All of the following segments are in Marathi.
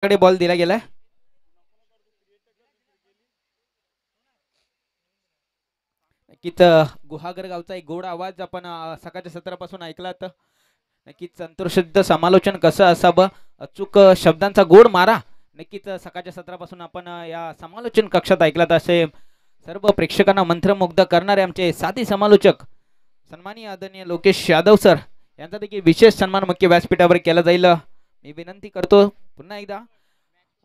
कडे बॉल दिला गेलाय. नक्कीच गुहागर गावचा एक गोड आवाज आपण सकाळच्या सत्रापासून ऐकला तर नक्कीच संतोषयुक्त समालोचन कसं असावं, अचूक शब्दांचा गोड मारा नक्कीच सकाळच्या सत्रापासून आपण या समालोचन कक्षात ऐकलात. असे सर्व प्रेक्षकांना मंत्रमुग्ध करणारे आमचे साथी समालोचक सन्माननीय आदरणीय लोकेश यादव सर यांचा देखील विशेष सन्मान मुख्य व्यासपीठावर केला जाईल. मी विनंती करतो पुन्हा एकदा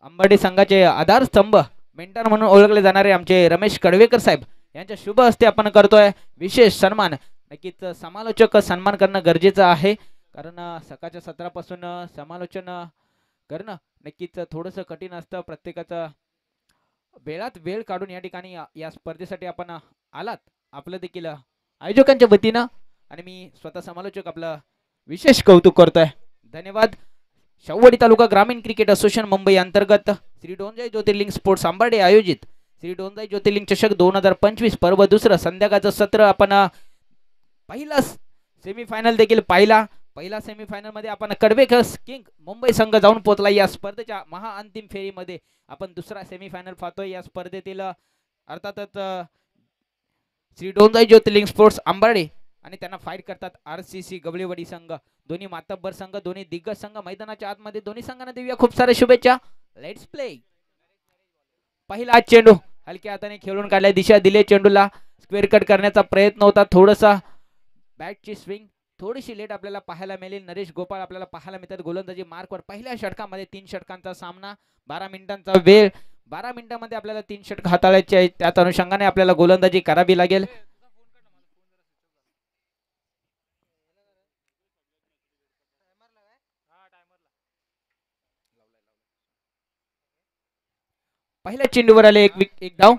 अंबाडी संघाचे आधारस्तंभ मेंटर म्हणून ओळखले जाणारे आमचे रमेश कडवेकर साहेब यांच्या शुभ हस्ते आपण करतोय विशेष सन्मान. नक्कीच समालोचक सन्मान करणं गरजेचं आहे कारण सकाळच्या सत्रापासून समालोचन करणं नक्कीच थोडंसं कठीण असतं. प्रत्येकाचं वेळात वेळ काढून या ठिकाणी या स्पर्धेसाठी आपण आलात आपलं देखील आयोजकांच्या वतीनं आणि मी स्वतः समालोचक आपलं विशेष कौतुक करतोय. धन्यवाद. शाहूवाडी तालुका ग्रामीण क्रिकेट असोसिएशन मुंबई अंतर्गत श्री डोंजाई ज्योतिर्लिंग स्पोर्ट्स आंबाडे आयोजित श्री डोंजाई ज्योतिर्लिंग चषक 2025 पर्व दुसरं संध्याकाळचं सत्र आपण पहिला सेमीफायनल देखील पाहिला. पहिला सेमीफायनल मध्ये आपण कडवेकर किंग मुंबई संघ जाऊन पोहोचला. या स्पर्धेच्या महाअंतिम फेरीमध्ये आपण दुसरा सेमीफायनल पाहतोय. या स्पर्धेतील अर्थातच श्री डोंजाई ज्योतिर्लिंग स्पोर्ट्स आंबाडे आणि त्यांना फाईट करतात RCC गवळीवाडी संघ. दोन्ही मातब्बर संघ, दोन्ही दिग्गज संघ मैदानाच्या आतमध्ये. दोन्ही संघांना देऊया खूप साऱ्या शुभेच्छा. Let's play. पहिला चेंडू हलक्या हाताने खेळून काढलाय. दिशा दिले चेंडूला. स्क्वेअर कट करण्याचा प्रयत्न होता. थोडासा बॅटची स्विंग थोडीशी लेट आपल्याला पाहायला मिळेल. नरेश गोपाळ आपल्याला पाहायला मिळतात गोलंदाजी मार्कवर. पहिल्या षटकामध्ये 3 षटकांचा सामना, 12 मिनिटांचा वेळ. 12 मिनिटांमध्ये आपल्याला 3 षटक हाताळायचे आहेत. त्याच अनुषंगाने आपल्याला गोलंदाजी करावी लागेल. पहिल्या चेंडूवर आले एक धाव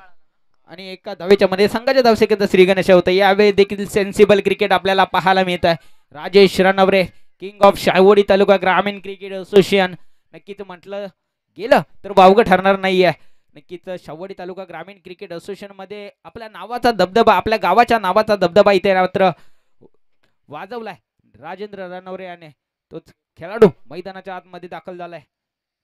आणि एका धावेच्या मध्ये संघाच्या धावसंख्येत श्री गणेश होते. यावेळी देखील सेन्सिबल क्रिकेट आपल्याला पाहायला मिळत आहे. राजेश रणवरे किंग ऑफ शाहूवाडी तालुका ग्रामीण क्रिकेट असोसिएशन नक्कीच म्हटलं गेलं तर वावगं ठरणार नाही आहे. नक्कीच शाहूवाडी तालुका ग्रामीण क्रिकेट असोसिएशन मध्ये आपल्या नावाचा दबदबा, आपल्या गावाच्या नावाचा दबदबा इथे मात्र वाजवलाय. राजेंद्र रणवरे याने तोच खेळाडू मैदानाच्या आतमध्ये दाखल झालाय.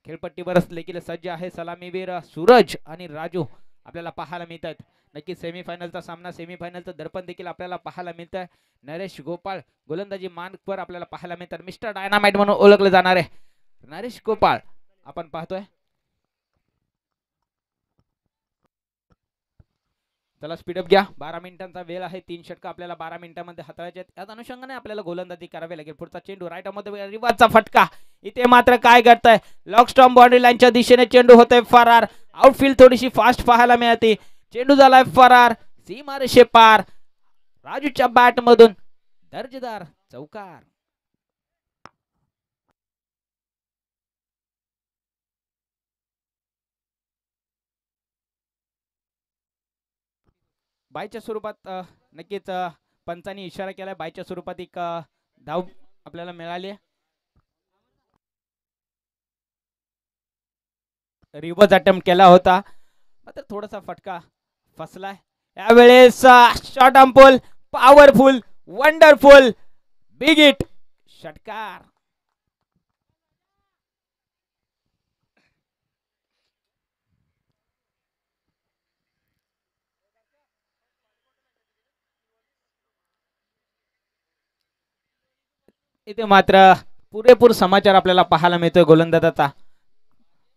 खेळपट्टीवर देखील सज्ज आहे सलामीवीर सूरज आणि राजू आपल्याला पाहायला मिळत आहेत. नक्की सेमीफायनलचा सामना, सेमीफायनलचं दर्पण देखील आपल्याला पाहायला मिळत आहे. नरेश गोपाळ गोलंदाजी मार्कवर आपल्याला पाहायला मिळतात. मिस्टर डायनामाइट म्हणून ओळखले जाणार आहे नरेश गोपाळ आपण पाहतोय. चला स्पीडअप घ्या. 12 मिनिटांचा वेळ आहे. 3 षटक आपल्याला 12 मिनिटांमध्ये हाताळायचे आहेत. त्याच अनुषंगाने आपल्याला गोलंदाजी करावी लागेल. पुढचा चेंडू राईट मध्ये रिवाजचा फटका. इथे मात्र काय घडतंय, लॉक स्टॉम्प बाउंड्री लाईनच्या दिशेने चेंडू होतोय फरार. आउटफील्ड थोडीशी फास्ट पाहायला मिळते. चेंडू झालाय फरार. सीमारेषे पार. राजूच्या बॅट मधून दर्जेदार चौकार. बायच्या स्वरूपात नक्कीच पंचांनी इशारा केलाय. बायच्या स्वरूपात एक धाव आपल्याला मिळाली. रिव्हर्स अटेम्प्ट केला होता मात्र थोडासा फटका फसलाय. यावेळेस शॉट अंपोल पॉवरफुल वंडरफुल बिग हिट षटकार. इथे मात्र पुरेपूर समाचार आपल्याला पाहायला मिळतोय गोलंदाजाचा.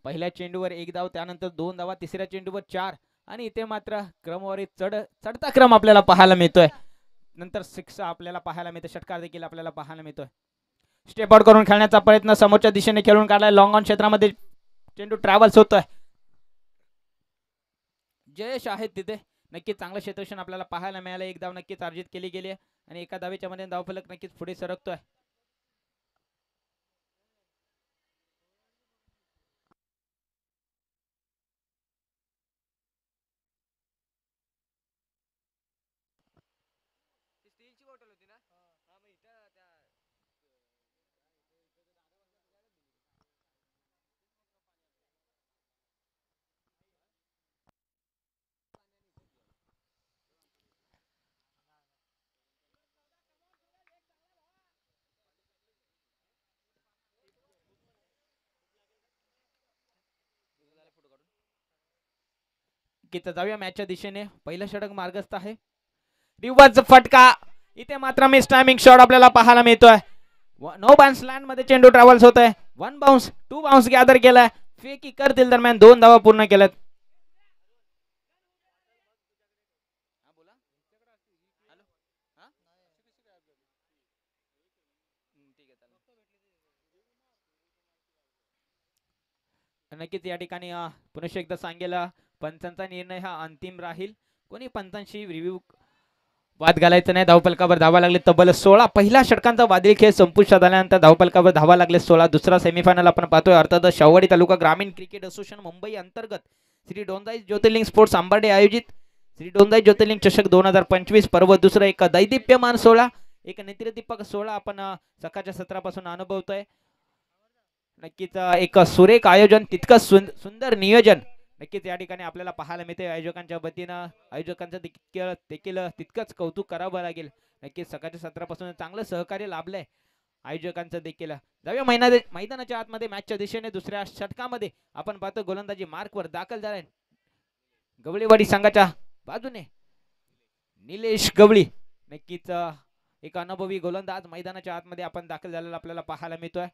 पहिल्या चेंडूवर एक धाव, त्यानंतर 2 धावा, तिसऱ्या चेंडूवर 4 आणि इथे मात्र क्रमवारी चढता क्रम आपल्याला पाहायला मिळतोय. नंतर 6 आपल्याला पाहायला मिळते. षटकार देखील आपल्याला पाहायला मिळतोय. स्टेप आउट करून खेळण्याचा प्रयत्न समोरच्या दिशेने खेळून काढलाय. लॉंग ऑन क्षेत्रामध्ये चेंडू ट्रॅव्हल्स होतोय. जयेश आहेत तिथे. नक्कीच चांगलं क्षेत्ररक्षण आपल्याला पाहायला मिळालं. एक धाव नक्कीच अर्जित केली गेली आणि एका धावेच्या मध्ये धावफलक नक्कीच पुढे सरकतोय. की जाऊया मॅचच्या दिशेने. पहिलं षटक मार्गस्थ आहे. रिवर्स फटका, इथे मात्र मिस टायमिंग शॉट आपल्याला पाहायला मिळतोय. नो बाउन्स लँड मध्ये चेंडू ट्रॅव्हल्स होत आहे. 1 बाउन्स 2 बाउन्स गॅदर केलाय. फेकी करतील दरम्यान 2 धावा पूर्ण केल्यात. नक्कीच या ठिकाणी पुन्हा एकदा सांगेल, पंचांचा निर्णय हा अंतिम राहील. कोणी पंचांशी रिव्ह्यू वाद घालायचं नाही. धावपलकावर धावा लागले तब्बल 16. पहिला षटकांचा वादळी खेळ संपुष्टात आल्यानंतर धावपलकावर धावा लागले 16. दुसरा सेमीफायनल आपण पाहतोय. अर्थात शाहूवाडी तालुका ग्रामीण क्रिकेट असोसिएशन मुंबई अंतर्गत श्री डोंदाई ज्योतिर्लिंग स्पोर्ट्स आंबाडे आयोजित श्री डोंदाई ज्योतिर्लिंग चषक 2025 पर्व दुसरं एक दैदिप्यमान सोहळा, एक नेत्रदीपक सोहळा आपण सकाळच्या सत्रापासून अनुभवतोय. नक्कीच एक सुरेख आयोजन, तितकं सुंदर नियोजन नक्कीच या ठिकाणी आपल्याला पाहायला मिळते. आयोजकांच्या वतीनं आयोजकांचं देखील तितकंच कौतुक करावं लागेल. नक्कीच सकाळच्या सत्रापासून चांगलं सहकार्य लाभलंय आयोजकांचं देखील. जाऊया मैदानाच्या आतमध्ये मॅचच्या दिशेने. दुसऱ्या षटकामध्ये आपण पाहतो गोलंदाजी मार्कवर दाखल झालाय गवळीवाडी संघाच्या बाजूने निलेश गवळी. नक्कीच एक अनुभवी गोलंदाज मैदानाच्या आतमध्ये आपण दाखल झालेला आपल्याला पाहायला मिळतोय.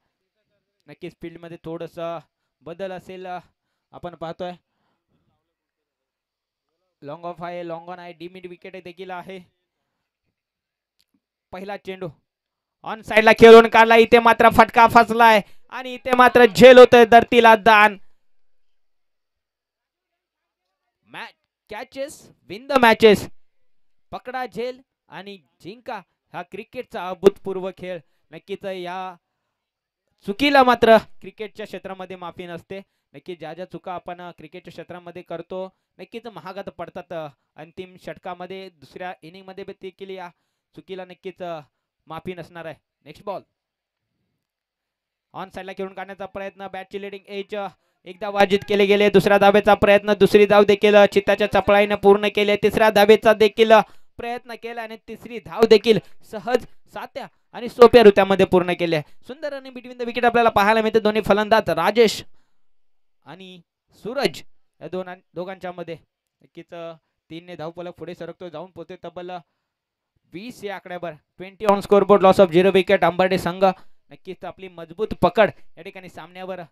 नक्कीच फील्ड मध्ये थोडस बदल असेल आपण पाहतोय. लॉंग ऑफ आहे, लॉंग ऑन आहे, डी मिड विकेट देखील आहे. पहिला चेंडू ऑन साइडला खेळून काढला. इथे मात्र फटका फसलाय आणि इथे मात्र झेल होतोय धरतीला दान. Catches win the matches. पकडा झेल आणि जिंका हा क्रिकेटचा अभूतपूर्व खेळ. नक्कीच या चुकीला मात्र क्रिकेटच्या क्षेत्रामध्ये माफी नसते. नक्की ज्या ज्या चुका आपण क्रिकेटच्या क्षेत्रामध्ये करतो नक्कीच महागात पडतात. अंतिम षटकामध्ये दुसऱ्या इनिंग मध्ये देखील या चुकीला नक्कीच माफी नसणार आहे. नेक्स्ट बॉल ऑन साइडला खेळून काढण्याचा प्रयत्न. बॅटची लिडिंग एज एकदा वाजित केले गेले. दुसऱ्या धावेचा प्रयत्न, दुसरी धाव देखील चित्ताच्या चपळाईने पूर्ण केले. तिसऱ्या धावेचा देखील प्रयत्न केला आणि तिसरी धाव देखील सहज साध्या आणि सोप्या ऋत्यामध्ये पूर्ण केले. सुंदर रनिंग बिटवीन द विकेट आपल्याला पाहायला मिळते. दोन्ही फलंदाज राजेश आणि सूरज या दोघांच्या मध्ये. नक्कीच 3 ने धावफलक पुढे सरकतो, जाऊन पोहोचते तब्बल 20 या आकड्यावर. 20 on scoreboard, loss of 0 wicket. Ambarde संघ नक्कीच आपली मजबूत पकड या ठिकाणी सामन्यावर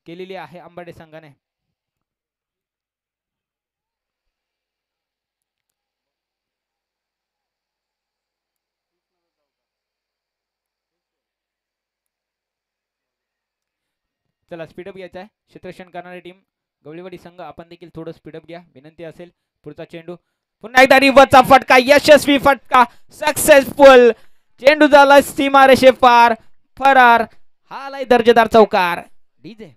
केलेली आहे अंबर्डे संघाने. चला स्पीडअप घ्यायचा आहे. क्षेत्ररक्षण करणारी टीम गवळीवाडी संघ आपण देखील थोडं स्पीडअप घ्या विनंती असेल. पुढचा चेंडू पुन्हा एकदा रिव्हर्सचा फटका, यशस्वी फटका, सक्सेसफुल. चेंडू झाला सीमारेषे पार, फरार. हा आलाय दर्जेदार चौकार. डीजे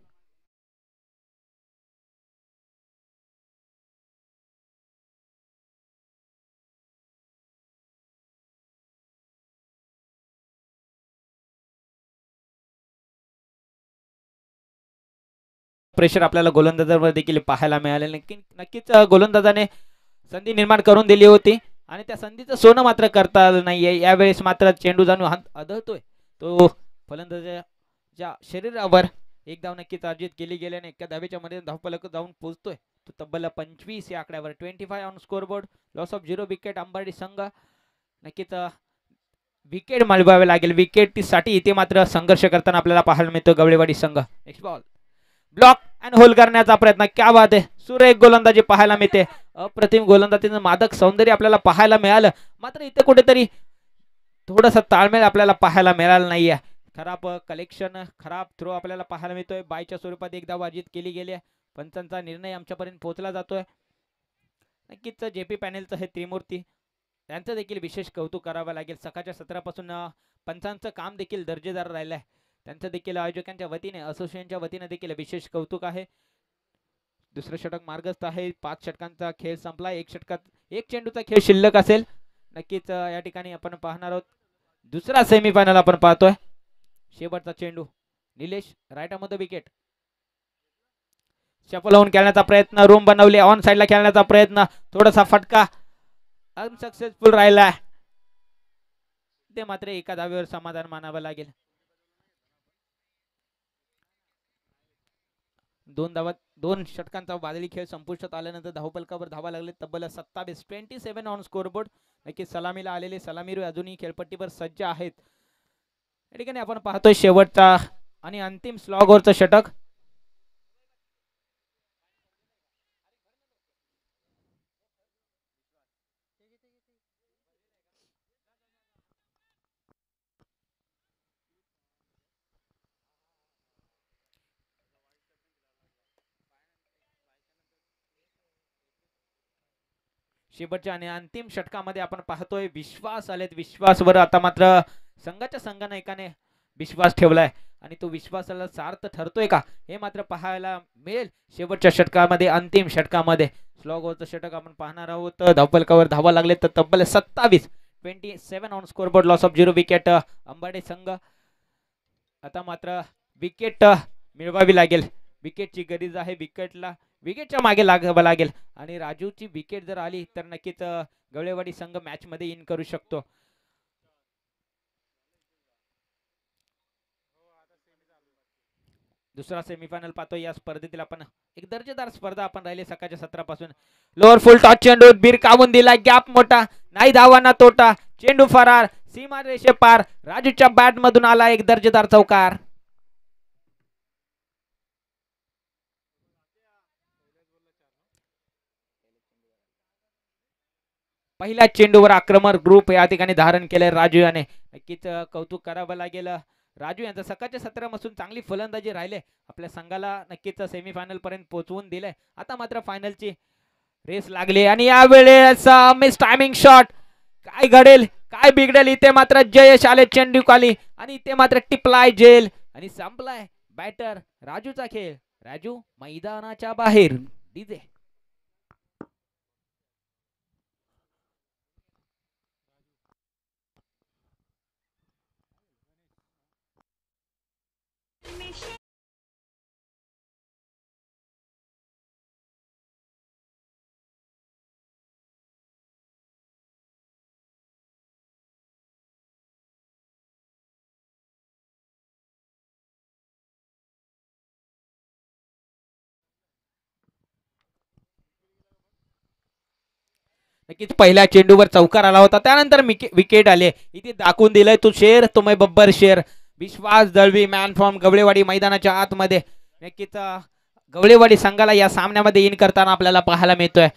प्रेशर आपल्याला गोलंदाजांवर देखील पाहायला मिळाले. नक्कीच गोलंदाजाने संधी निर्माण करून दिली होती आणि त्या संधीचं सोनं मात्र करता आलं नाहीये. यावेळेस मात्र चेंडू जाणून आदळतोय तो फलंदाजाच्या शरीरावर. एक धाव नक्कीच अर्जित केली गेल्याने एका धावेच्या मध्ये धावफलक जाऊन पोहोचतोय तो तब्बल 25 या आकड्यावर. 25 on scoreboard, loss of 0 wicket. Ambarde संघ नक्कीच विकेट मिळवावे लागेल. विकेट साठी इथे मात्र संघर्ष करताना आपल्याला पाहायला मिळतो गवळीवाडी संघ. Next ball block and hold करण्याचा प्रयत्न. क्या बात आहे, सुरेख गोलंदाजी पाहायला मिळते. अप्रतिम गोलंदाजीचं मादक सौंदर्य आपल्याला पाहायला मिळालं. मात्र इथे कुठेतरी थोडासा ताळमेळ आपल्याला पाहायला मिळाला नाहीये. खराब कलेक्शन, खराब थ्रो आपल्याला पाहायला मिळतोय. बायच्या स्वरूपात एकदा वाजित केली गेली. पंचांचा निर्णय आमच्यापर्यंत पोहोचला जातोय. नक्कीच जेपी पॅनेलचं हे त्रिमूर्ती त्यांचं देखील विशेष कौतुक करावं लागेल. सकाळच्या सत्रापासून पंचांचं काम देखील दर्जेदार राहिलं आहे. त्यांचं देखील आयोजकांच्या वतीने, असोसिएशनच्या वतीने देखील विशेष कौतुक आहे. दुसरं षटक मार्गस्थ आहे. 5 षटकांचा खेळ संपला. 1 षटकात 1 चेंडूचा खेळ शिल्लक असेल. नक्कीच या ठिकाणी आपण पाहणार आहोत दुसरा सेमीफायनल आपण पाहतोय. शेवटचा चेंडू निलेश राईटमध्ये विकेट. शफल होऊन खेळण्याचा प्रयत्न, रूम बनवले. ऑन साइडला खेळण्याचा प्रयत्न, थोडासा फटका अनसक्सेसफुल राहिला. ते मात्र एका धावेवर समाधान मानावं लागेल. दोन धावा, दोन षटकांचा वादळी खेळ संपुष्टात आल्यानंतर धावफलकावर धावा लागले तब्बल 27, 27 ऑन स्कोरबोर्ड. नक्कीच सलामीला आलेले सलामीरू अजूनही खेळपट्टीवर सज्ज आहेत. या ठिकाणी आपण पाहतोय शेवटचा आणि अंतिम स्लॉगवरचं षटक. शेवटच्या आणि अंतिम षटकामध्ये आपण पाहतोय विश्वास आलेत. विश्वासवर आता मात्र संघाच्या संघनायकाने विश्वास ठेवलाय आणि तो विश्वासाला सार्थ ठरतोय का हे मात्र पाहायला मिळेल शेवटच्या षटकामध्ये. अंतिम षटकामध्ये स्लॉगवरचं षटक आपण पाहणार आहोत. धावफलकावर धावा लागले तर तब्बल 27, 27 on scoreboard. Loss of 0 wicket Ambade संघ. आता मात्र विकेट मिळवावी लागेल. विकेटची गरज आहे. विकेटच्या मागे लागावं लागेल आणि राजूची विकेट जर आली तर नक्कीच गवळेवाडी संघ मॅच मध्ये इन करू शकतो. दुसरा सेमीफायनल पाहतोय या स्पर्धेतील आपण. एक दर्जेदार स्पर्धा आपण राहिले सकाळच्या सत्रापासून. लोअर फुल टॉस चेंडू बिरकावून दिला. गॅप मोठा नाही, धावांना तोटा, चेंडू फरार, सीमा रेषे पार. राजूच्या बॅट मधून आला एक दर्जेदार चौकार. पहिल्या चेंडूवर आक्रमक ग्रुप या ठिकाणी धारण केलंय राजू याने. नक्कीच कौतुक करावं लागेल राजू यांचं. सकाळच्या सत्रापासून चांगली फलंदाजी राहिले, आपल्या संघाला नक्कीच सेमीफायनल पर्यंत पोहोचवून दिलंय. आता मात्र फायनलची रेस लागली आणि यावेळेस मिस टायमिंग शॉट. काय घडेल काय बिघडेल इथे मात्र जयश आले चेंडू खाली आणि इथे मात्र टिपलाय जेल आणि संपलाय बॅटर राजूचा खेळ. राजू मैदानाच्या बाहेर. डीजे नक्कीच पहिल्या चेंडूवर चौकार आला होता, त्यानंतर विकेट आले. इथे दाखवून दिलंय तू शेर तुम्ही बब्बर शेर. विश्वास दळवी मॅन फ्रॉम गवळेवाडी मैदानाच्या आतमध्ये. नक्कीच गवळेवाडी संघाला या सामन्यामध्ये इन करताना आपल्याला पाहायला मिळतोय.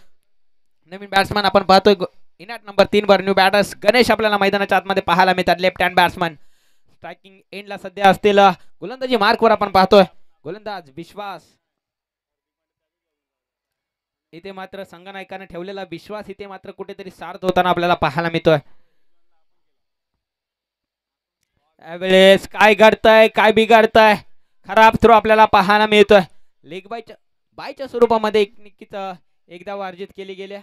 नवीन बॅट्समन आपण पाहतोय इनॅट नंबर 3 वर न्यू बॅटर्स गणेश आपल्याला मैदानाच्या आतमध्ये पाहायला मिळतात. लेफ्ट हँड बॅट्समन स्ट्रायकिंग एंडला सध्या असतील. गोलंदाजी मार्कवर आपण पाहतोय गोलंदाज विश्वास. इथे मात्र संघनायकाने ठेवलेला विश्वास इथे मात्र कुठेतरी सार्थ होताना आपल्याला पाहायला मिळतोय. यावेळेस काय घडतंय काय बिघडतंय, खराब थ्रो आपल्याला पाहायला मिळतोय. लेग बायच्या स्वरूपामध्ये नक्कीच एकदा अर्जित केली गेल्या.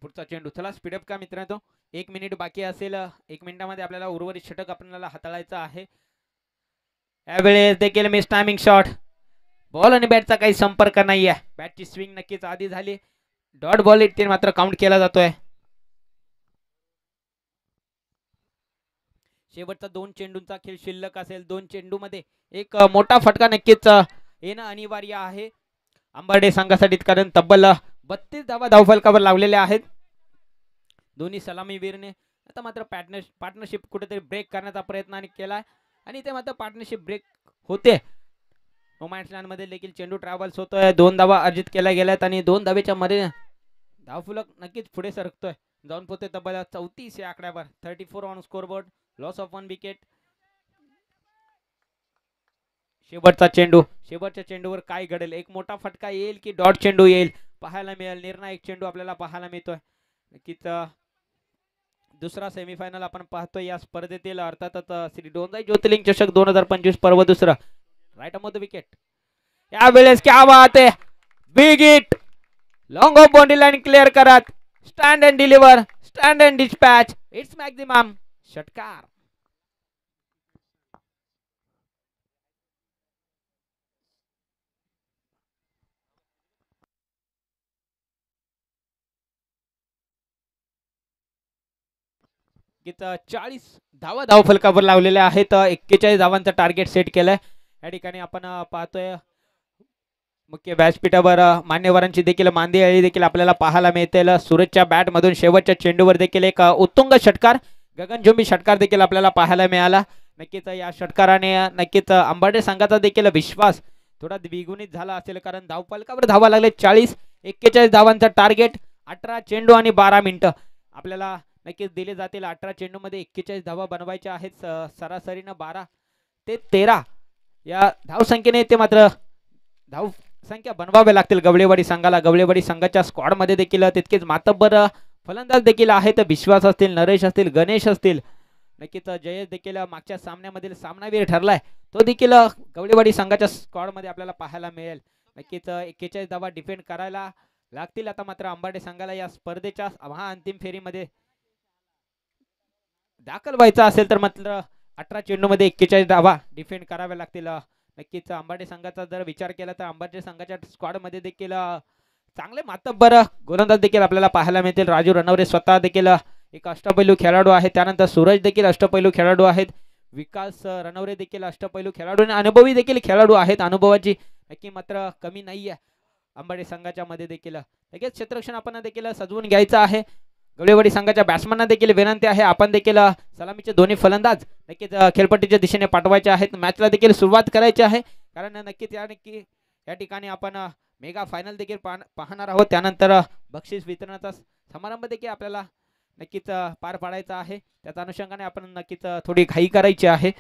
पुढचा चेंडू. चला स्पीडअप का मित्रांनो, 1 मिनिट बाकी असेल. 1 मिनिटामध्ये आपल्याला उर्वरित षटक आपल्याला हाताळायचं आहे. यावेळेस देखील मिस टायमिंग शॉट. बॉल आणि बॅटचा काही संपर्क नाहीये. बॅटची स्विंग नक्कीच आधी झाली. डॉट बॉल इथे मात्र काउंट केला जातोय. शेवटचा 2 चेंडूंचा खेळ शिल्लक असेल. 2 चेंडूमध्ये एक मोठा फटका नक्कीच येणं अनिवार्य आहे अंबाडे संघासाठी, कारण तब्बल 32 धावा धावफलकावर लावलेल्या आहेत दोन्ही सलामीवीरने. आता मात्र पार्टनरशिप कुठेतरी ब्रेक करण्याचा प्रयत्न केलाय आणि ते मात्र पार्टनरशिप ब्रेक होते. रोमॅन्स लँड मध्ये देखील चेंडू ट्रॅव्हल्स होतोय. 2 धावा अर्जित केल्या गेल्यात आणि 2 धावेच्या मध्ये धावफलक नक्कीच पुढे सरकतोय, जाऊन पोहोचते तब्बल 34 या आकड्यावर. 34 on scoreboard. Loss of 1 wicket. शेवटचा चेंडू. शेवटच्या चेंडूवर काय घडेल, एक मोठा फटका येईल की डॉट चेंडू येईल पाहायला मिळेल. निर्णायक चेंडू आपल्याला पाहायला मिळतोय. नक्कीच दुसरा सेमीफायनल आपण पाहतोय या स्पर्धेतील, अर्थातच श्री डोंजाई ज्योतिर्लिंग चषक 2025 पर्व दुसरा. Right off the wicket. यावेळेस क्या बात है, big hit. Long off boundary line clear करत stand and deliver, stand and dispatch. It's maximum षटकार. नक्कीच 40 धावा धावफलकावर लावलेल्या आहेत. 41 धावांचा टार्गेट सेट केलंय. या ठिकाणी आपण पाहतोय मुख्य व्यासपीठावर मान्यवरांची देखील मांदियाळी देखील आपल्याला पाहायला मिळतील. सूरजच्या बॅट मधून शेवटच्या चेंडूवर देखील एक उत्तुंग षटकार, गगनचुंबी षटकार देखील आपल्याला पाहायला मिळाला. नक्कीच या षटकाराने नक्कीच अंबाडे संघाचा देखील विश्वास थोडा द्विगुणित झाला असेल, कारण धावफलकावर धावा लागले 40. 41 धावांचा टार्गेट, 18 चेंडू आणि 12 मिनिटं आपल्याला नक्कीच दिले जातील. 18 चेंडू मध्ये 41 धावा बनवायच्या आहेत. सरासरीनं 12 ते 13 या धावसंख्येने ते मात्र धाव संख्या बनवावे लागतील गवळेवाडी संघाला. गवळेवाडी संघाच्या स्क्वॉड मध्ये देखील तितकेच मातब्बर फलंदाज देखील आहेत. विश्वास असतील, नरेश असतील, गणेश असतील. नक्कीच जयेश देखील मागच्या सामन्यामधील सामनावीर ठरलाय, तो देखील गवळेवाडी संघाच्या स्क्वॉड मध्ये आपल्याला पाहायला मिळेल. नक्कीच 41 धावा डिफेंड करायला लागतील. आता मात्र अंबाडे संघाला या स्पर्धेच्या महाअंतिम फेरीमध्ये दाखल व्हायचं असेल तर मात्र 18 चेंडू मध्ये 41 धावा डिफेंड कराव्या लागतील. नक्कीच अंबाडे संघाचा जर विचार केला तर अंबाडे संघाच्या स्क्वॉड मध्ये देखील चांगले मातब्बर गोलंदाज देखील आपल्याला पाहायला मिळतील. राजू रणवरे स्वतः देखील एक अष्टपैलू खेळाडू आहे. त्यानंतर सूरज देखील अष्टपैलू खेळाडू आहेत. विकास रणवरे देखील अष्टपैलू खेळाडू आणि अनुभवी देखील खेळाडू आहेत. अनुभवाची नक्की मात्र कमी नाहीये अंबाडे संघाच्या मध्ये देखील. लगेच क्षेत्ररक्षण आपण देखील सजवून घ्यायचं आहे. गवळेवाडी संघाच्या बॅट्समॅनना देखील विनंती आहे, आपण देखील सलामीचे दोन्ही फलंदाज नक्कीच खेळपट्टीच्या दिशेने पाठवायचे आहेत. मॅचला देखील सुरुवात करायची आहे, कारण नक्कीच या ठिकाणी आपण मेगा फायनल देखील पाहणार आहोत. त्यानंतर बक्षीस वितरणाचा समारंभ देखील आपल्याला नक्कीच पार पाडायचा आहे. त्याच्या अनुषंगाने आपण नक्कीच थोडी घाई करायची आहे.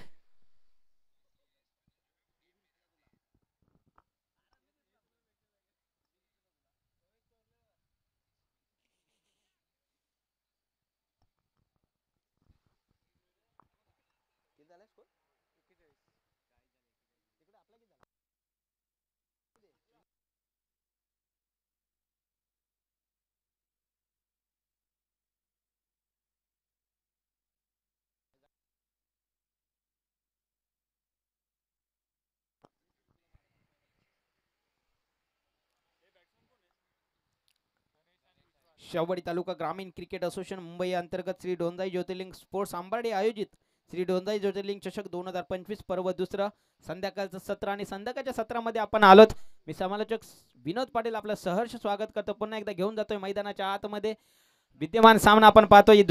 शाहूवाडी तालुका ग्रामीण क्रिकेट असोसिएशन मुंबई अंतर्गत श्री डोंजाई ज्योतिर्लिंग स्पोर्ट्स अंबाडे आयोजित श्री डोंजाई ज्योतिर्लिंग चषक 2025 पर्व दुसरं संध्याकाळचं सत्र, आणि संध्याकाळच्या सत्रामध्ये आपण आलोत. मी समालोचक विनोद पाटील आपलं सहर्ष स्वागत करतो. पुन्हा एकदा घेऊन जातोय मैदानाच्या आतमध्ये. विद्यमान सामना आपण पाहतोय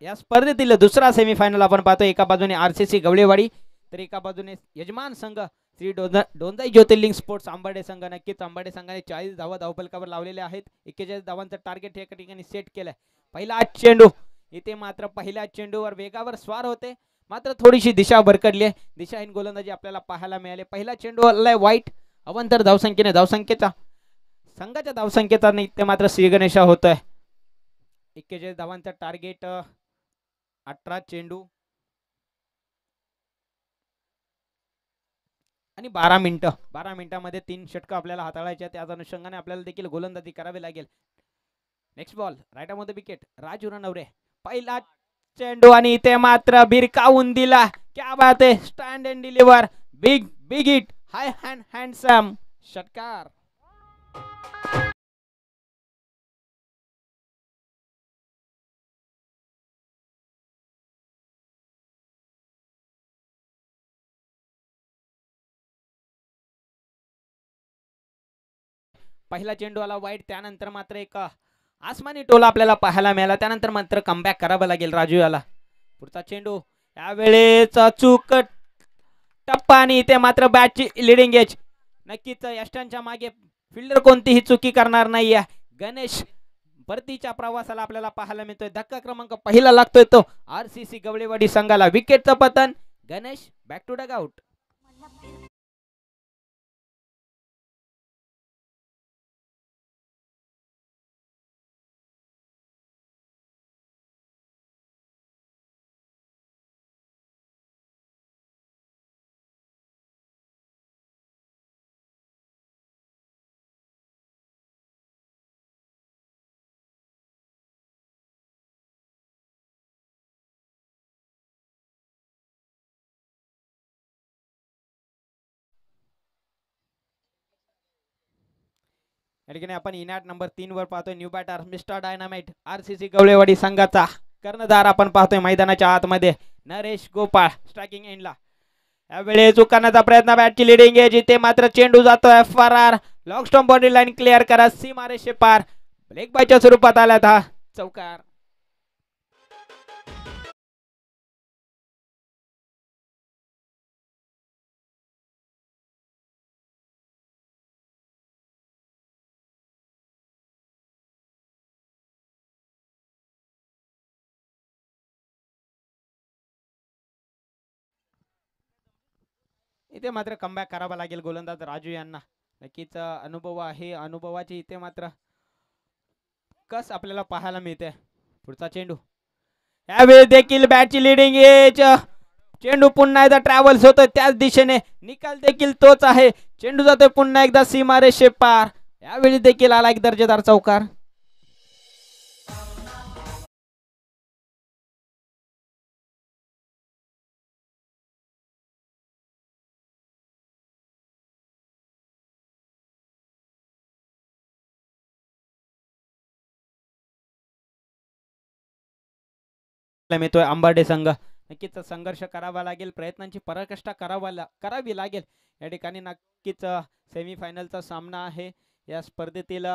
या स्पर्धेतील दुसरा सेमीफायनल आपण पाहतोय. एका बाजूने आरसीसी गवळेवाडी तर एका बाजूने यजमान संघ श्री डोंजाई ज्योतिर्लिंग स्पोर्ट्स आंबाडे संघ. नक्कीच आंबाडे संघाने 40 धावा धावफलकावर लावलेले आहेत. 41 धावांचं टार्गेट या ठिकाणी सेट केलंय. पहिला चेंडू इथे मात्र पहिल्या चेंडूवर वेगावर स्वार होते, मात्र थोडीशी दिशा भरकडली आहे. दिशाहीन गोलंदाजी आपल्याला पाहायला मिळाले. पहिला चेंडू आलाय वाईट. अवंतर धावसंख्येचा संघाच्या धावसंख्येचा नाही ते मात्र श्री गणेशा होतोय. 41 धावांचा टार्गेट, 18 चेंडू आणि 12 मिनिटं. 12 मिनिटांमध्ये 3 षटकं आपल्याला हाताळायचे. त्याच अनुषंगाने आपल्याला देखील गोलंदाजी करावी लागेल. नेक्स्ट बॉल राईट मध्ये विकेट राजू रणवरे. पहिला चेंडू आणि इथे मात्र भिरकावून दिला. क्या बात आहे, stand and deliver, big big hit, high hand handsome षटकार. पहिला चेंडू आला वाईट. त्यानंतर मात्र एक आसमानी टोला आपल्याला पाहायला मिळाला. त्यानंतर मात्र कमबॅक करावं लागेल राजू याला. पुढचा चेंडू यावेळेस चूक टप्पा आणि इथे मात्र बॅटची लिडिंग एज. नक्कीच यष्टांच्या मागे फिल्डर कोणतीही चुकी करणार नाहीये. गणेश परतीच्या प्रवासाला आपल्याला पाहायला मिळतोय. धक्का क्रमांक पहिला लागतोय तो आरसीसी गवळेवाडी संघाला. विकेटचं पतन. Ganesh back to dugout. या ठिकाणी आपण इनॅट नंबर 3 वर पाहतोय new batter mister dynamite RCC Gawalewadi संघाचा. कर्णधार आपण पाहतोय मैदानाच्या आतमध्ये नरेश गोपाळ स्ट्रायकिंग एंडला. यावेळी चुकारण्याचा प्रयत्न, बॅटची लिडिंग एज, इथे मात्र चेंडू जातोय फरार. Long stomp body line clear करा, सीमारेषे पार. ब्रेक बायच्या स्वरूपात आल्यात हा चौकार. इथे मात्र कमबॅक करावा लागेल गोलंदाज राजू यांना. नक्कीच अनुभव आहे, अनुभवाची इथे मात्र कस आपल्याला पाहायला मिळते. पुढचा चेंडू, यावेळी देखील बॅटची लिडिंग एज, चेंडू पुन्हा एकदा ट्रॅव्हल्स होतोय त्याच दिशेने, निकाल देखील तोच आहे. चेंडू जातोय पुन्हा एकदा सीमारेषे पार. यावेळी देखील आला एक दर्जेदार चौकार. मिळतोय अंबाडे संघ. नक्कीच संघर्ष करावा लागेल, प्रयत्नांची पराकाष्ठा करावी लागेल. या ठिकाणी नक्कीच सेमीफायनलचा सामना आहे. या स्पर्धेतील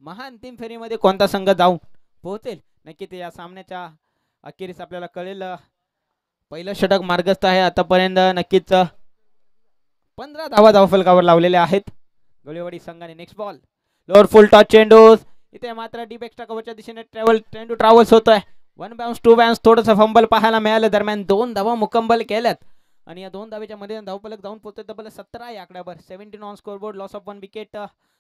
महाअंतिम फेरीमध्ये कोणता संघ जाऊन पोहोचेल नक्कीच या सामन्याच्या अखेरीस आपल्याला कळेल. पहिलं षटक मार्गस्थ आहे आतापर्यंत. नक्कीच 15 धावा धावफलकावर लावलेल्या आहेत गवळीवाडी संघाने. नेक्स्ट बॉल, लोअर फुल टॉस चेंडू, इथे मात्र डीप एक्स्ट्रा कव्हरच्या दिशेने चेंडू ट्रॅव्हल्स होतोय. 1 बाउन्स 2 बाउन्स, थोडंसं फंबल पाहायला मिळालं. दरम्यान 2 धावा मुकंबल केल्यात आणि या 2 धावेच्या मध्ये धावफलक जाऊन पोहोचतोय तब्बल 17 या आकड्यावर. 17 on scoreboard, loss of 1 wicket.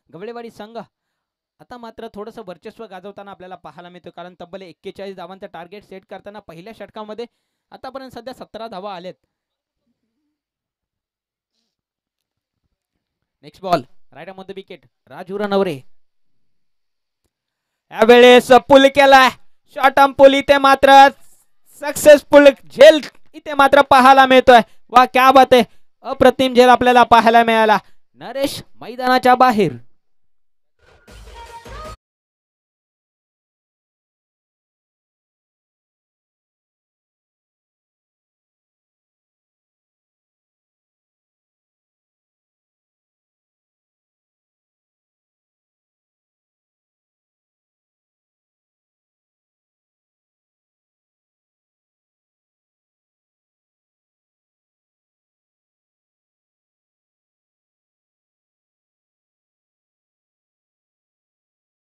Gawliwadi संघ आता मात्र थोडंसं वर्चस्व गाजवताना आपल्याला पाहायला मिळतं, कारण तब्बल 41 धावांचं टार्गेट सेट करताना पहिल्या षटकामध्ये आतापर्यंत सध्या 17 धावा आलेत. नेक्स्ट बॉल, राईट मध्ये विकेट, राजू रनवरे. यावेळेस पुल केलाय, शॉर्ट आर्म पुल, इथे मात्र सक्सेसफुल झेल इथे मात्र पाहायला मिळतोय. वा क्या बात आहे, अप्रतिम झेल आपल्याला पाहायला मिळाला. नरेश मैदानाच्या बाहेर.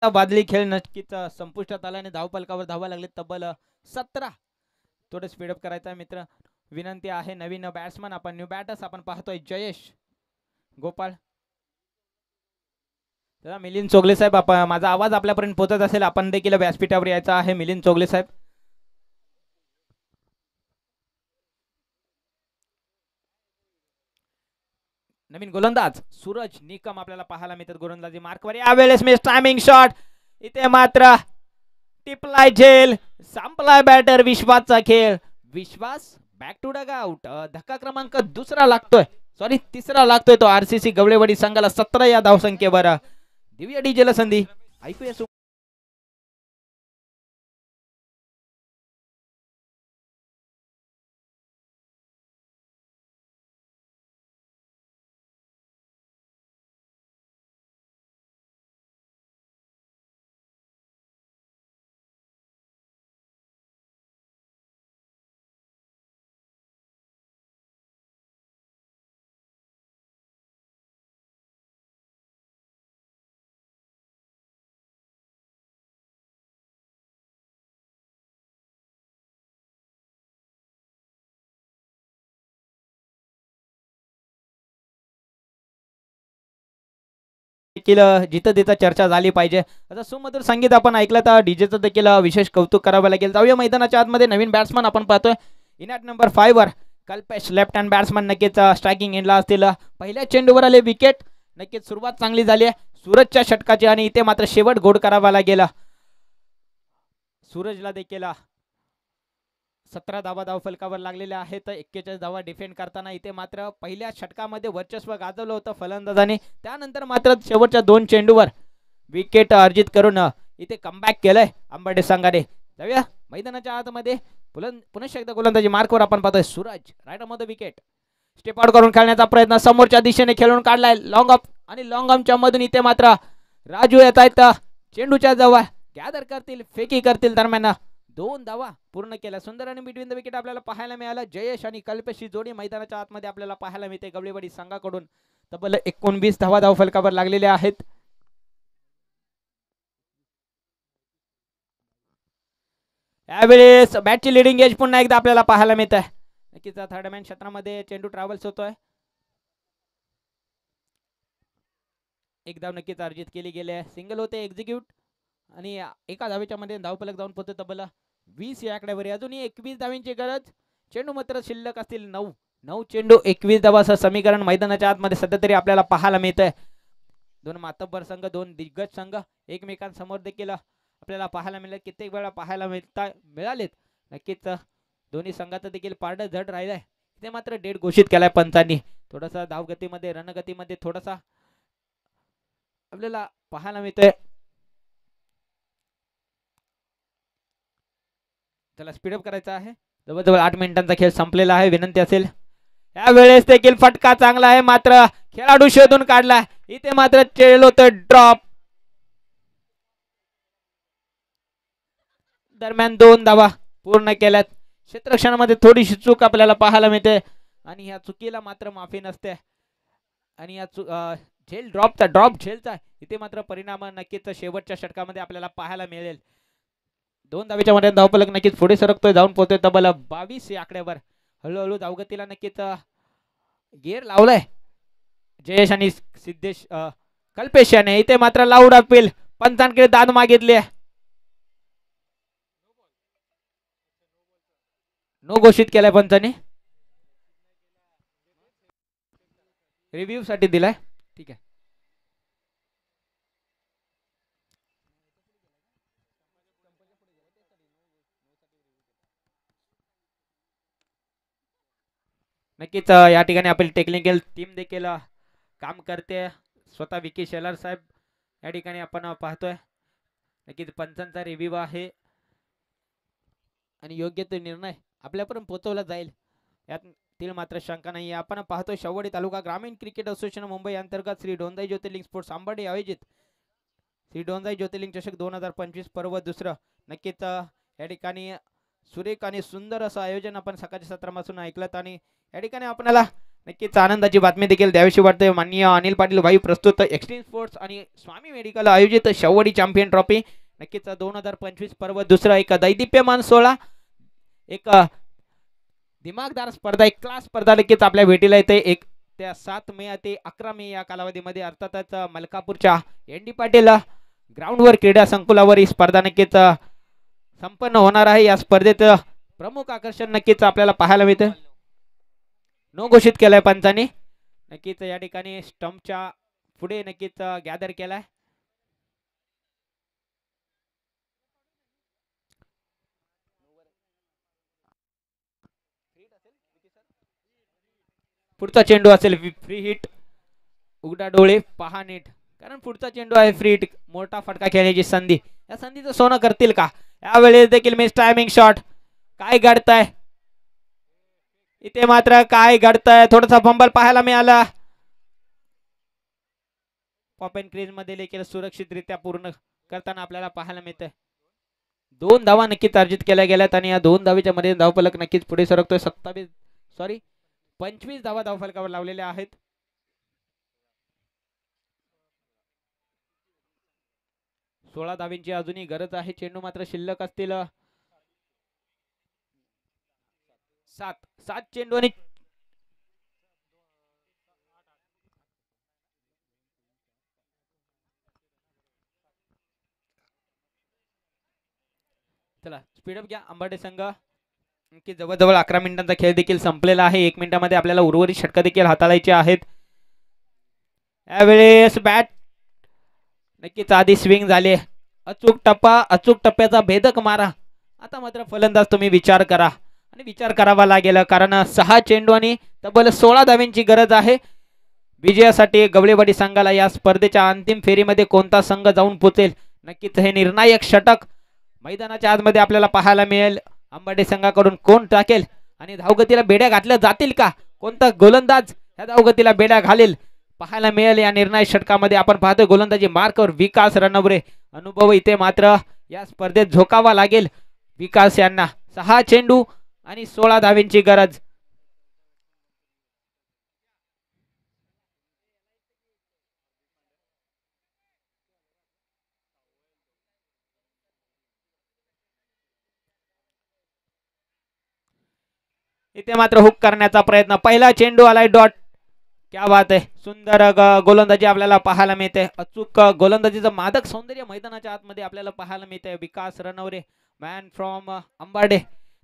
बादली खेळ नक्कीच संपुष्टात आल्याने धावफलकावर धावा लागले तब्बल 17. थोडं स्पीडअप करायचं मित्र, विनंती आहे. नवीन बॅट्समन आपण न्यू बॅटर्स आपण पाहतोय जयेश गोपाळ. तर मिलिंद चोगले साहेब, माझा आवाज आपल्यापर्यंत पोहोचत असेल, आपण देखील व्यासपीठावर यायचं आहे. मिलिंद चोगले साहेब. नवीन गोलंदाज सूरज निकम आपल्याला पाहायला मिळतात गोलंदाजी मार्कवर. यावेळेस मिस टायमिंग शॉट, इथे मात्र टिपलाय झेल, संपलाय बॅटर विश्वासचा खेळ. विश्वास बॅक टू डग आउट. धक्का क्रमांक तिसरा लागतोय तो आरसीसी गवळेवाडी संघाला 17 या धावसंख्येवर. दिव्य डीजेला संधी, ऐकूया. देखील जिथं तिथं चर्चा झाली पाहिजे. आता सुमधुर संगीत आपण ऐकलं तर डीजेचं देखील विशेष कौतुक करावं लागेल. जाऊया मैदानाच्या आतमध्ये. नवीन बॅट्समन आपण पाहतोय इनॅट नंबर 5 वर कल्पेश, लेफ्ट हँड बॅट्समन. नक्कीच स्ट्रायकिंग एंडला असतील. पहिल्या चेंडूवर आले विकेट. नक्कीच सुरुवात चांगली झाली आहे सूरजच्या षटकाची आणि इथे मात्र शेवट गोड करावा लागेल. सूरजला देखील 17 धावा धावफलकावर लागलेल्या आहेत. 41 धावा डिफेंड करताना इथे मात्र पहिल्या षटकामध्ये वर्चस्व गाजवलं होतं फलंदाजाने. त्यानंतर मात्र शेवटच्या 2 चेंडूवर विकेट अर्जित करून इथे कमबॅक केलंय अंबाडे संघाने. जाऊया मैदानाच्या आतमध्ये. पुनश्च एकदा गोलंदाजी मार्कवर आपण पाहतोय Suraj right on the wicket. Step out करून खेळण्याचा प्रयत्न समोरच्या दिशेने खेळून काढलाय लॉंग ऑफ आणि लॉंग ऑफच्या मधून इथे मात्र राजू येत आहेत चेंडूच्या जवळ. गॅदर करतील फेकी करतील दरम्यान 2 धावा पूर्ण केल्या. सुंदर आणि बिटवीन द विकेट आपल्याला पाहायला मिळालं. जयेश आणि कल्पेशची जोडी मैदानाच्या आतमध्ये आपल्याला पाहायला मिळते. गवळीवाडी संघाकडून तब्बल 19 धावा धावफलकावर लागलेल्या आहेत. यावेळेस बॅटची लिडिंग एज पुन्हा एकदा आपल्याला पाहायला मिळत आहे. नक्कीच थर्ड मॅन क्षेत्रामध्ये चेंडू ट्रॅव्हल्स होतोय. एक धाव नक्कीच अर्जित केली गेली आहे. सिंगल होते एक्झिक्यूट आणि एका धावेच्या मध्ये धावफलक जाऊन पोहोचतो तब्बल 20 या आकड्यावर. अजूनही 21 धावांची गरज. चेंडू मात्र शिल्लक असतील 9 चेंडू 21 धावाचं समीकरण मैदानाच्या आतमध्ये सध्या तरी आपल्याला पाहायला मिळतंय. 2 मातब्बर संघ 2 दिग्गज संघ एकमेकांसमोर देखील आपल्याला पाहायला मिळेल. कित्येक वेळा पाहायला मिळालेत. नक्कीच दोन्ही संघात देखील पारडं झड राहिलंय. ते मात्र डेट घोषित केलाय पंचांनी. थोडासा धावगतीमध्ये रणगतीमध्ये थोडासा आपल्याला पाहायला मिळतोय. त्याला स्पीडअप करायचा आहे. जवळजवळ 8 मिनिटांचा खेळ संपलेला आहे. विनंती असेल यावेळेस देखील फटका चांगला आहे मात्र खेळाडू शोधून काढला. इथे मात्र चेल होतं ड्रॉप. दरम्यान 2 धावा पूर्ण केल्यात. क्षेत्ररक्षणामध्ये थोडीशी चूक आपल्याला पाहायला मिळते आणि ह्या चुकीला मात्र माफी नसते. आणि या झेल ड्रॉप झेलचा इथे मात्र परिणाम नक्कीच शेवटच्या षटकामध्ये आपल्याला पाहायला मिळेल. 2 धावेच्या मध्ये धावफलक नक्कीच पुढे सरकतोय. जाऊन पोहोचतोय तब्बल 22 या आकड्यावर. हळूहळू धावगतीला नक्कीच गिअर लावलाय जयेश आणि सिद्धेश कल्पेश याने. इथे मात्र लाऊड अपील पंचांकडे दाद मागितले. नो घोषित केलाय पंचाने. रिव्ह्यू साठी दिलाय. ठीक आहे. नक्कीच या ठिकाणी आपली टेक्निकल टीम देखील काम करते. स्वतः विकी शेलार साहेब या ठिकाणी आपण पाहतोय. नक्कीच पंचांचा रिव्ह्यू आहे आणि योग्य तो निर्णय आपल्यापर्यंत पोहोचवला जाईल यात मात्र शंका नाही. आपण पाहतोय शेवडी तालुका ग्रामीण क्रिकेट असोसिएशन मुंबई अंतर्गत श्री डोंदाई ज्योतिर्लिंग स्पोर्ट्स आंबर्डे आयोजित श्री डोंदाई ज्योतिर्लिंग चषक 2025 पर्व दुसरं. नक्कीच या ठिकाणी सुरेख आणि सुंदर असं आयोजन आपण सकाळच्या सत्रापासून ऐकलं आणि या ठिकाणी आपल्याला नक्कीच आनंदाची बातमी देखील द्यावीशी वाटते. माननीय अनिल पाटील भाई प्रस्तुत एक्स्ट्रीम स्पोर्ट्स आणि स्वामी मेडिकल आयोजित शेवडी चॅम्पियन ट्रॉफी नक्कीच 2025 पर्व दुसरा एक दैदिप्यमान सोहळा, एक दिमागदार स्पर्धा, एक क्लास स्पर्धा नक्कीच आपल्या भेटीला येते. 1 ते 7 मे ते 11 मे या कालावधीमध्ये अर्थातच मलकापूरच्या एन.डी. पाटील ग्राउंडवर क्रीडा संकुलावर ही स्पर्धा नक्कीच संपन्न होणार आहे. या स्पर्धेत प्रमुख आकर्षण नक्कीच आपल्याला पाहायला मिळते. नो घोषित केलाय पंचांनी. नक्कीच या ठिकाणी स्टंपच्या पुढे नक्कीच गॅदर केलाय. पुढचा चेंडू असेल फ्री हिट. उघडा डोळे पहा नीट कारण पुढचा चेंडू आहे फ्री हिट. मोठा फटका खेळण्याची संधी. या संधीचं सोनं करतील का? यावेळेस देखील मिस टायमिंग शॉट. काय घडतंय इथे मात्र काय घडतंय? थोडासा फंबल पाहायला मिळाला. पॉप अँड क्रीज मध्ये देखील सुरक्षितरित्या पूर्ण करताना आपल्याला पाहायला मिळतंय. 2 धावा नक्कीच अर्जित केल्या गेल्यात आणि या 2 धावेच्या मध्ये धावफलक नक्कीच पुढे सरकतोय. 25 धावा धावफलकावर लावलेल्या आहेत. सोळा धावांची अजूनही गरज आहे. चेंडू मात्र शिल्लक असतील 7 चेंडू आणि चला स्पीडअप घ्या अंबाडे संघ. की जवळजवळ 11 मिनिटांचा खेळ देखील संपलेला आहे. 1 मिनिटामध्ये आपल्याला उर्वरित षटक देखील हाताळायचे आहेत. यावेळेस बॅट नक्कीच आधी स्विंग झाले. अचूक टप्प्याचा भेदक मारा. आता मात्र फलंदाज तुम्ही विचार करा आणि विचार करावा लागेल कारण 6 चेंडू आणि तब्बल 16 धावांची गरज आहे विजयासाठी. गवळीवाडी संघाला या स्पर्धेच्या अंतिम फेरीमध्ये कोणता संघ जाऊन पोहोचेल नक्कीच हे निर्णायक षटक मैदानाच्या आतमध्ये आपल्याला पाहायला मिळेल अंबाडे संघाकडून कोण टाकेल आणि धावगतीला बेड्या घातल्या जातील का, कोणता गोलंदाज या धावगतीला बेड्या घालेल पाहायला मिळेल या निर्णायक षटकामध्ये. आपण पाहतोय गोलंदाजी मार्कवर विकास रणवरे. अनुभव इथे मात्र या स्पर्धेत झोकावा लागेल विकास यांना. 6 चेंडू आणि 16 धावेंची गरज. इथे मात्र हुक करण्याचा प्रयत्न, पहिला चेंडू आलाय डॉट. क्या बात आहे, सुंदर गोलंदाजी आपल्याला पाहायला मिळते. अचूक गोलंदाजीचं मादक सौंदर्य मैदानाच्या आतमध्ये आपल्याला पाहायला मिळते. विकास रणवरे मॅन फ्रॉम अंबाडे.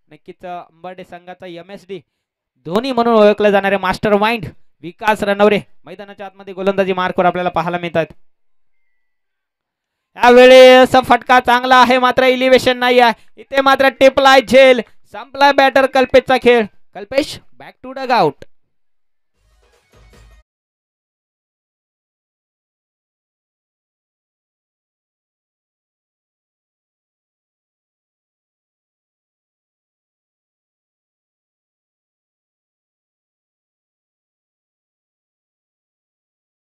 नक्कीच अंबाडे संघाचा MSD धोनी म्हणून ओळखले जाणारे मास्टर माइंड विकास रणवरे मैदानाच्या आतमध्ये गोलंदाजी मार्कवर आपल्याला पाहायला मिळतात. यावेळेस फटका चांगला आहे मात्र इलिव्हेशन नाही आहे. इथे मात्र टिपलाय झेल, संपलाय बॅटर कल्पेशचा खेळ. Kalpesh back to dugout.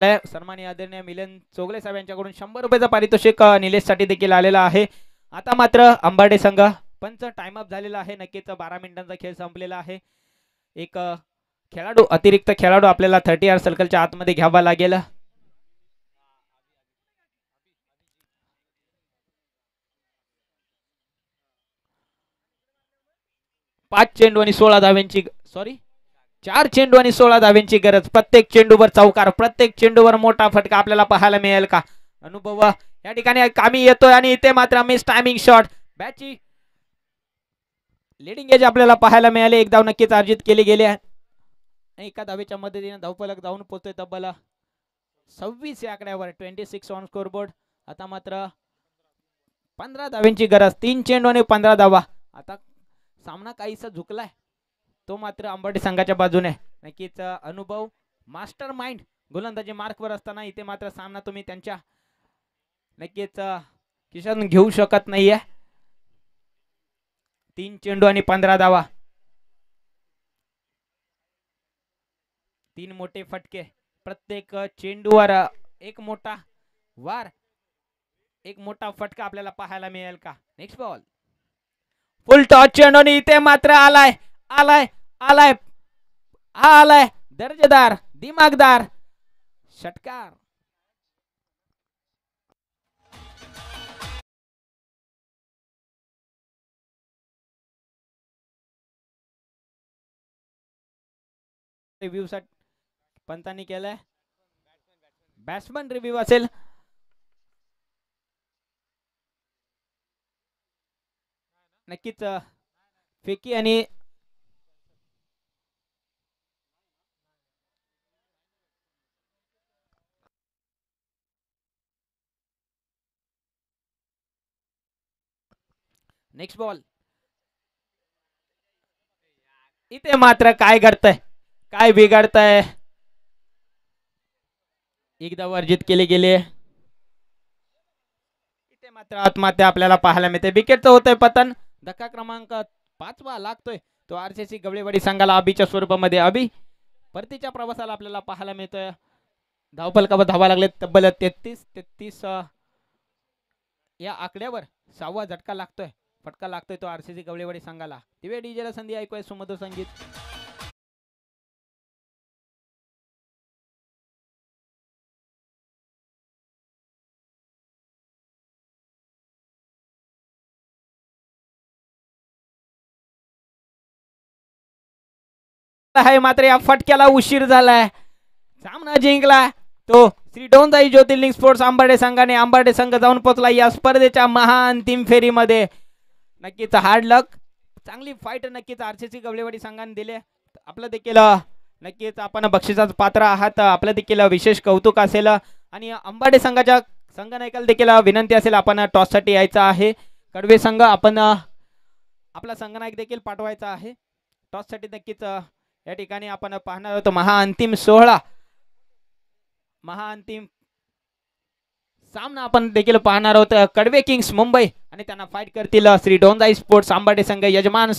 सन्माननीय आदरणीय मिलन चोगले साहेब यांच्याकडून 100 रुपयाचा पारितोषिक निलेश साठी देखील आलेला आहे. आता मात्र अंबाडे संघ पंच टाइम अप झालेला आहे. नक्कीच 12 मिनिटांचा खेळ संपलेला आहे. एक खेळाडू अतिरिक्त खेळाडू आपल्याला 30 सर्कलच्या आतमध्ये घ्यावा लागेल. 5 चेंडू आणि 16 धाव्यांची, सॉरी 4 चेंडू आणि 16 धाव्यांची गरज. प्रत्येक चेंडूवर चौकार, प्रत्येक चेंडूवर मोठा फटका आपल्याला पाहायला मिळेल का. अनुभव या ठिकाणी कामी येतोय आणि इथे मात्र मिस टायमिंग शॉट. बॅटची लीडिंग एज आपल्याला पाहायला मिळाले. एक धाव नक्कीच अर्जित केली गेली आहे. एका धावेच्या मदतीने धावफलक धावून पोहोचतोय तब्बल 26 या आकड्यावर. 26 ऑन स्कोर बोर्ड. आता मात्र 15 धाव्यांची गरज. 3 चेंडू आणि 15 धावा. आता सामना काहीसा झुकलाय तो मात्र अंबाडे संघाच्या बाजूने. नक्कीच अनुभव मास्टर माइंड गोलंदाजी मार्कवर असताना इथे मात्र सामना तुम्ही त्यांच्या नक्कीच खिशातून घेऊ शकत नाहीये. 3 चेंडू आणि 15 धावा. 3 मोठे फटके. प्रत्येक चेंडूवर एक मोठा वार, एक मोठा फटका आपल्याला पाहायला मिळेल का. नेक्स्ट बॉल फुल टॉस चेंडू आणि इथे मात्र आलाय आलाय आलाय हा आलाय दर्जेदार दिमागदार षटकार. रिव्ह्यू साठी पंतांनी केलाय. बॅट्समन रिव्ह्यू असेल. नक्कीच फेकी आणि नेक्स्ट बॉल. इथे मात्र काय घडतंय, काय बिघडतंय. एकदा वर्जित केले गेले. इथे मात्र आत्महत्या आपल्याला पाहायला मिळते. विकेटचं होतंय पतन. धक्का क्रमांक 5वा लागतोय तो RCC गवळेवाडी संघाला अभिच्या स्वरूपामध्ये. अभि परतीच्या प्रवासाला आपल्याला पाहायला मिळतोय. धावफलकावर धावा लागले तब्बल 33 या आकड्यावर 6वा झटका लागतोय, फटका लागतोय तो RCC गवळेवाडी संघाला. दिवे डीजेला संधी ऐकूया सुमधुर संगीत. आहे मात्र या फटक्याला उशीर झालाय. सामना जिंकला तो श्री डोंजाई ज्योतिर्लिंग स्पोर्ट्स अंबाडे संघाने. अंबाडे संघ जाऊन पोहोचला या स्पर्धेच्या महाअंतिम फेरीमध्ये. नक्कीच हार्ड लक, चांगली फाईट नक्कीच RCC गवळेवाडी संघाने दिले. आपलं देखील नक्कीच आपण बक्षिसाचं पात्र आहात. आपलं देखील विशेष कौतुक असेल आणि अंबाडे संघाच्या संघनायकाला देखील विनंती असेल आपण टॉस साठी यायचं आहे. कडवे संघ आपण आपला संघनायक देखील पाठवायचा आहे टॉस साठी. नक्कीच या ठिकाणी आपण पाहणार आहोत महाअंतिम सोहळा, महाअंतिम सामना आपण देखील पाहणार आहोत कडवे किंग्स मुंबई आणि त्यांना फाईट करतील श्री डोंजाई स्पोर्ट्स आंबाडे संघ यजमान